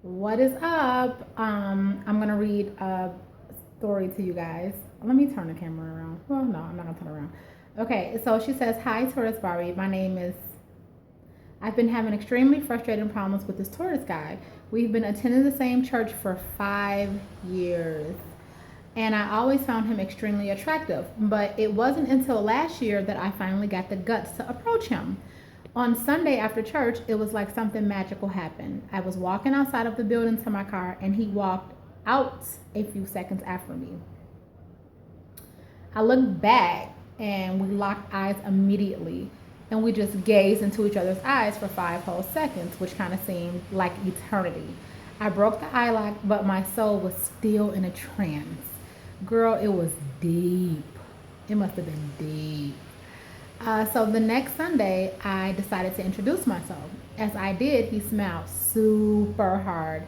What is up? I'm gonna read a story to you guys. Let me turn the camera around. Well, no, I'm not gonna turn it around. Okay, so she says, "Hi, Taurus Barbie. My name is. I've been having extremely frustrating problems with this Taurus guy. We've been attending the same church for 5 years, and I always found him extremely attractive. But it wasn't until last year that I finally got the guts to approach him. On Sunday after church, it was like something magical happened. I was walking outside of the building to my car, and he walked out a few seconds after me. I looked back, and we locked eyes immediately. And we just gazed into each other's eyes for 5 whole seconds, which kind of seemed like eternity. I broke the eye lock, but my soul was still in a trance. Girl, it was deep. It must have been deep. So the next Sunday, I decided to introduce myself. As I did, he smiled super hard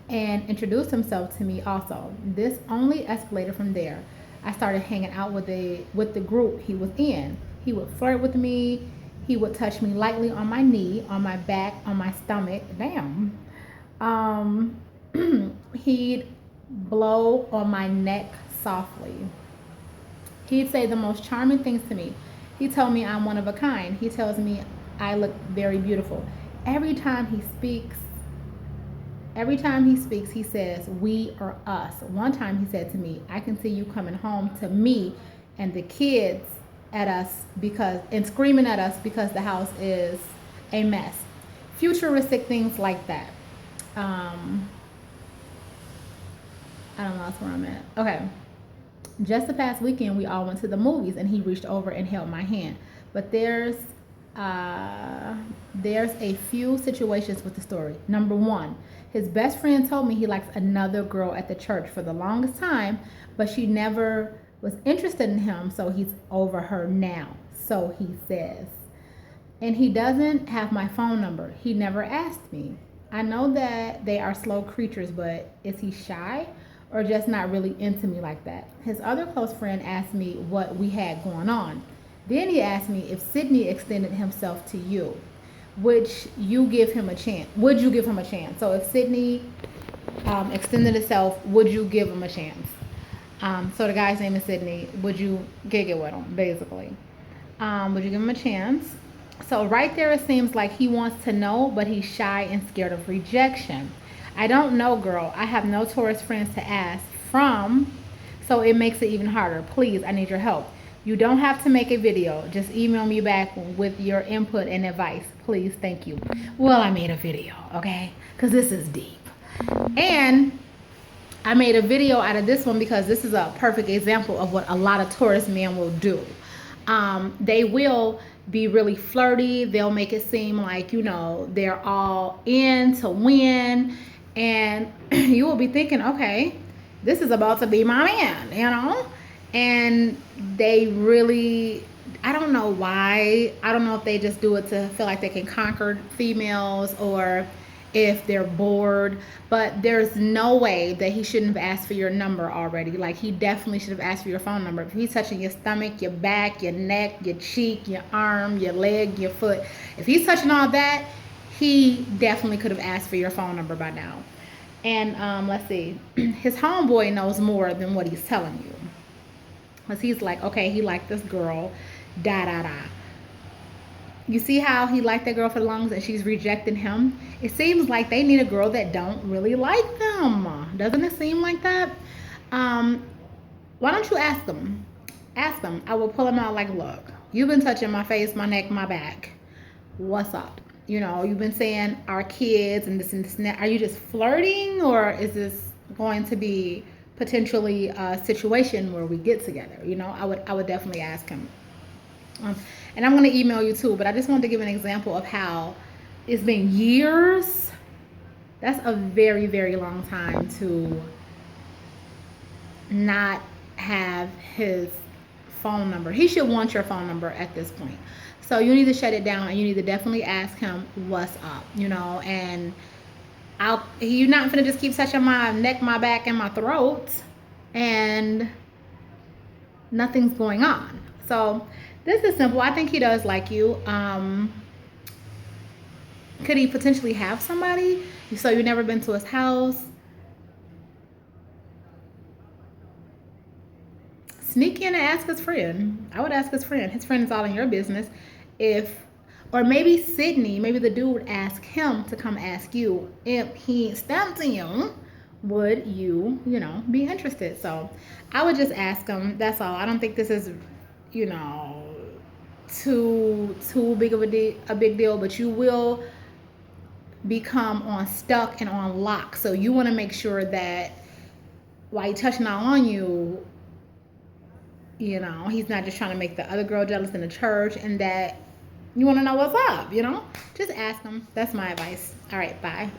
and introduced himself to me also. This only escalated from there. I started hanging out with the group he was in. He would flirt with me. He would touch me lightly on my knee, on my back, on my stomach. Damn. Um, he'd blow on my neck softly. He'd say the most charming things to me. He told me I'm one of a kind. He tells me I look very beautiful. Every time he speaks, every time he speaks, he says we or us. One time he said to me, I can see you coming home to me and the kids at us because and screaming at us because the house is a mess. Futuristic things like that. Um, I don't know, that's where I'm at. Okay. Just the past weekend, we all went to the movies, and he reached over and held my hand. But uh, there's a few situations with the story. Number one, his best friend told me he likes another girl at the church for the longest time, but she never was interested in him, so he's over her now. So he says. And he doesn't have my phone number. He never asked me. I know that they are slow creatures, but is he shy or just not really into me like that? His other close friend asked me what we had going on. Then he asked me if Sydney extended himself to you, which you give him a chance. Would you give him a chance? So if Sydney extended itself, would you give him a chance? So the guy's name is Sydney. Would you gig it with him, basically? Would you give him a chance? So right there, it seems like he wants to know, but he's shy and scared of rejection. I don't know, girl. I have no Taurus friends to ask from, so it makes it even harder. Please, I need your help. You don't have to make a video. Just email me back with your input and advice. Please, thank you. Well, I made a video, okay? Because this is deep. And I made a video out of this one because this is a perfect example of what a lot of Taurus men will do. They will be really flirty. They'll make it seem like, they're all in to win. And you will be thinking, okay, this is about to be my man. And they really, I don't know why. I don't know if they just do it to feel like they can conquer females or if they're bored, but there's no way that he shouldn't have asked for your number already. Like, he definitely should have asked for your phone number. If he's touching your stomach, your back, your neck, your cheek, your arm, your leg, your foot, if he's touching all that, he definitely could have asked for your phone number by now. And let's see, his homeboy knows more than what he's telling you. Because he's like, okay, he liked this girl, da da da. You see how he liked that girl for the longest and she's rejecting him? It seems like they need a girl that don't really like them. Doesn't it seem like that? Why don't you ask them? Ask them. I will pull them out like, look, you've been touching my face, my neck, my back. What's up? You've been saying our kids and this and that. Are you just flirting, or is this going to be potentially a situation where we get together? I would definitely ask him. And I'm going to email you too, but I just wanted to give an example of how it's been years. That's a very, very long time to not have his phone number. He should want your phone number at this point. So you need to shut it down, and you need to definitely ask him what's up, and you're not going to just keep touching my neck, my back, and my throat, and nothing's going on. So this is simple. I think he does like you. Could he potentially have somebody? So you've never been to his house? Sneak in and ask his friend. I would ask his friend. His friend is all in your business. If, or maybe Sydney, maybe the dude would ask him to come ask you if he stepped to you. Would you, be interested? So I would just ask him. That's all. I don't think this is, you know, too big of a big deal, but you will become on stuck and on lock. So you want to make sure that while he's touching on you, he's not just trying to make the other girl jealous in the church, and that you want to know what's up, just ask him. That's my advice. All right, bye.